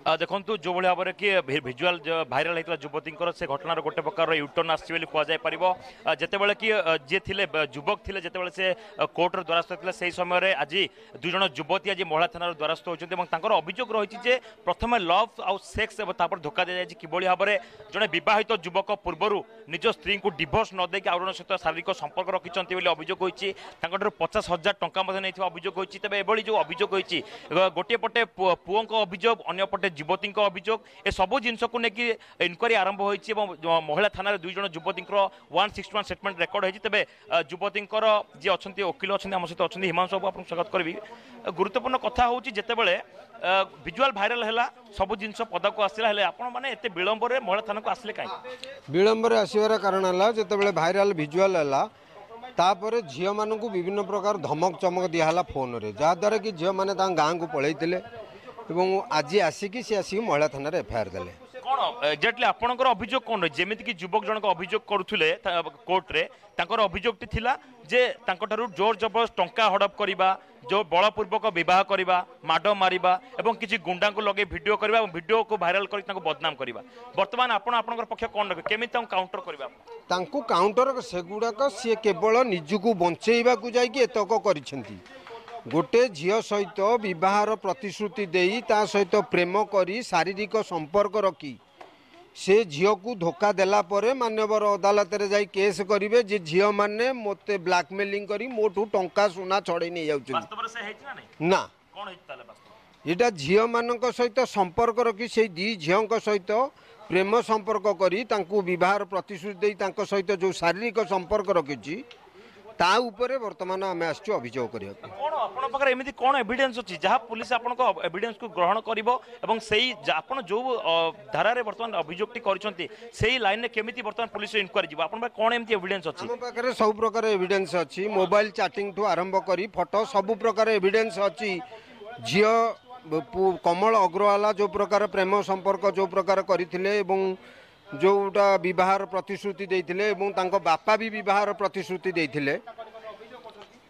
देखु जो भाई भाव कि भिजुआल भाइराल होता युवती से घटनार गोटे प्रकार यूटर्न आसपारे जितेबाला कि जी थे युवक थे जिते से कोर्टर द्वारस्थ होते से समय आज दुई जन युवती आज महिला थाना द्वारस्थ होती अभियोग रही प्रथम लव आउ सेक्स धोखा दी जाए कि भाव में जड़े बहित युवक पूर्वर निज स्त्री को डिभोर्स न देकी आउ सहित शारीरिक संपर्क रखिंट अभियोग होती 50,000 टंका अभियोग होती तेज एभली जो अभियोग होती गोटे पटे पुओं अभियोग अंपटे युवती अभियोग ए सबू जिनस को लेकिन इनक्वारी आरंभ होती महिला थाना दुई जन युवती 161 स्टेटमेंट रेकर्ड होती तेज युवती जी अच्छा वकिल अच्छा आम सहित अच्छा हिमांशु बाबू आपको स्वागत करी गुरुत्वपूर्ण कथा हूँ जितेबले विजुआल भाइराल है सब जिन पदक आसला आपण मैंने एत विलंब महिला थाना को आसले कहीं विलंब आसबार कारण है जिते भाइराल भिजुआल है तापर झील मानू विभिन्न प्रकार धमक चमक दिहला फोन रे जहाद्वारा कि झील मैंने गाँव को पलैते आज आसिकी सी आसिक महिला थाना एफआईआर देले कौन एक्जाक्टली आपणकर अभियोग कौन जमी कि युवक जनक अभियोग करुले कोर्ट रे अभियोगटी थिला जे जोर जबरदस्त टंका हड़प करवा जो बलपूर्वक बह करवा माड मारिबा एवं किसी गुंडा को लगे वीडियो करवा वीडियो को भाइराल कर बदनाम करवा बर्तमान आपणकर पक्ष कौन रखे केमी काउंटर करवा काउंटर सेगुड़ाक सी केवल निजक बंचेवा जाकि एतक कर गोटे झील सहित बहार प्रतिश्रुति देई ता सहित प्रेम करी शारीरिक संपर्क रखी से झील को धोखा देला परे मान्यवर अदालत रे जाई केस करिवे जे झील माने मते ब्लैकमेलिंग करी मोठू टंका सुना छड़े नहीं जाउछ वास्तव रे से हेछि ना ना कोन हेछि ताले वास्तव एटा झील मानक सहित संपर्क रखी से दी झील सहित प्रेम संपर्क करी तांकू विवाहर प्रतिश्रुति देई तांको सहित जो शारीरिक संपर्क रखिछि ता उपरे वर्तमान आम आसु अभियोग करिया कोन आपन पकर एमिति कोन एविडेंस अछि जहा पुलिस आपन को एविडेंस को ग्रहण करिवो एवं सेही आपन जो धारा रे वर्तमान अभियोगटी करिसंती सेही लाइन ने केमिति वर्तमान पुलिस इंक्वायरी जिवो आपन कोन एमिति एविडेंस अछि हम पकर सब प्रकार एविडेंस अछि मोबाइल चैटिंग ठू आरंभ करी फोटो सब प्रकार एविडेंस अछि झियो कमल अग्रवाला जो प्रकार प्रेम संपर्क जो प्रकार करथिले एवं जोटा विवाहर प्रतिश्रुति देइथिले एवं तांको बापा भी विवाहर प्रतिश्रुति देइथिले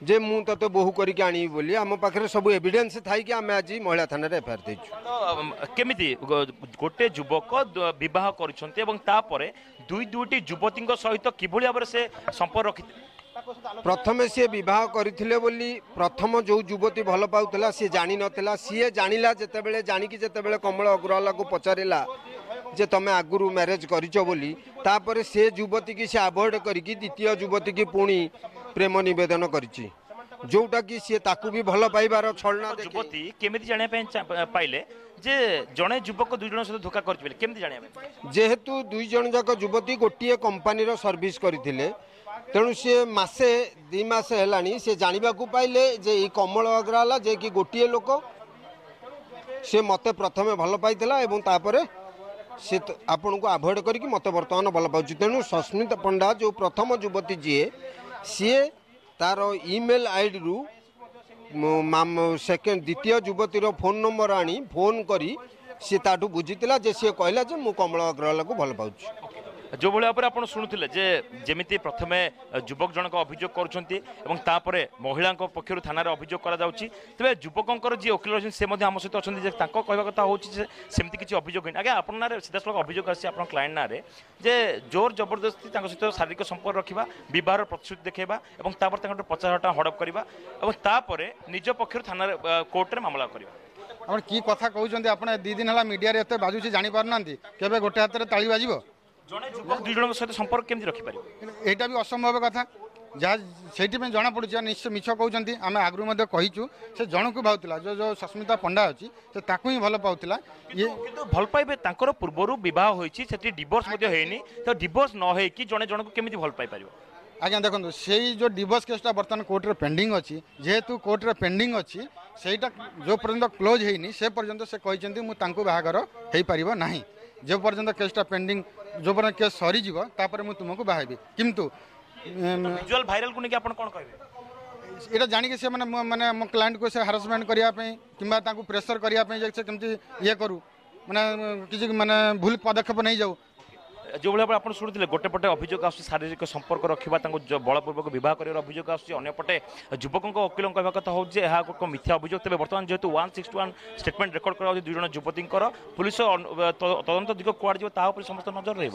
जे मु तते बहु करिक आनी बोली आम पाखरे सब एविडेंस थाई कि आम आज महिला थाना रे एफआईआर देछु केमिति गोटे युवक विवाह करिसंती एवं तापरे दुईटी युवती सहित किभली भाव से संपर्क रखिथिले प्रथमे सी विवाह करथिले बोली प्रथम जो युवती भल पाउतला सी जानि नथिला सी जानिला जेतेबेले जानिकी जेतेबेले कमल अग्रवाला को पचारिला जे तमे आगुरु मैरेज करिचो बोली तापरे से युवती की से अवॉइड करिकी द्वितीय युवती की पुणी प्रेम निवेदन करिची जोटा कि सी ताकू भी भल पाइबार छलना युवती केमिति जानिया पाइले जे जणे युवक दुई जन सहित धोखा करछि बेले केमिति जानिया जेहेतु दुई जन जाक युवती गोटिए कंपनी रो सर्विस करथिले तेणु सी मासे 2 मास हेलानी से जानिबा को पाइले जे ई कमल अग्रवाला जे कि गोटिए लोक से मते प्रथमे भल पाइथिला एवं तापरे से आपण को अवॉइड करके मत बर्तमान भल पाऊँ तेणु सस्मिता पंडा जो प्रथम युवती जी सी तार ईमेल आईडी रु सेकेंड द्वितीय युवतीर फोन नंबर आनी फोन करी सी ताठू बुझीला जे सी कहला जे मु कमल अग्रवाला को भल पाऊँ जो भाई भाव आप शुणुले जमी प्रथमे युवक जनक अभियोग कर महिला पक्ष थाना अभियोग कर तेज युवक जी वकिल रही से आम सहित अच्छा कहवा कथा होमती किसी अभियोग आगे आप सीधा सड़क अभियोग आसी आप क्लाएंट ना जे जोर जबरदस्ती सहित शारीरिक संपर्क रखा बहर प्रतिश्रुति देखा और 50,000 टका हड़प करवा निज पक्ष थाना कोर्ट में मामला करवा कि कथा कहते आप 2 दिन है मीडिया एत बाजुची जापार ना गोटे हाथ में ताली बाजिब जड़े युवक दुई जन सहित संपर्क केमती रखिपार यहाँ भी असंभव कथा जहाँ से जना पड़ा निश्चय मिछ कहते आम आगु कहीचु से जन को भावला जो जो सस्मिता पंडा अच्छी से ताकू ही भल पाला ये भल पाइबे पूर्वर बह होती डिवोर्स होनी तो डिवोर्स न हो जड़े जन को केमी भल पाई आज्ञा देखो से जो डिवोर्स केसटा बर्तमान कोर्टे पेंडिंग अच्छी जेहेतु कोर्टे पेंडिंग अच्छी सेटा जो पर्यंत क्लोज होनी से पर्यंत से कहते मुझे बाहागर हो पार ना जो पर्यंत केसटा पेंडिंग जो पर्यंत केस सरीज मुझे तुमको बाहबी किंतु विजुअल भाइराल को लेकिन आपण कोन कहबे एटा जानि के से माने मो क्लाइंट को से हरासमेंट करिया पे किंबा ताकू प्रेशर करिया पे जे से केमती ये करू माने किसी माने भूल पदक्षेप नहीं जाऊ जो भाई आप शुणुते गोटे पटे अभियोग आस शारीरिक संपर्क रखा बलपूर्वक बहुत कर अभियोग आसपटे युवक वकिल कहवा कथा हूँ एक मिथ्या अभियोग तेज बर्तमान जेहतु 161 स्टेटमेंट रेकर्ड कर दुई जन युवती पुलिस तदंत दिग कुआड़ समस्त नजर रही।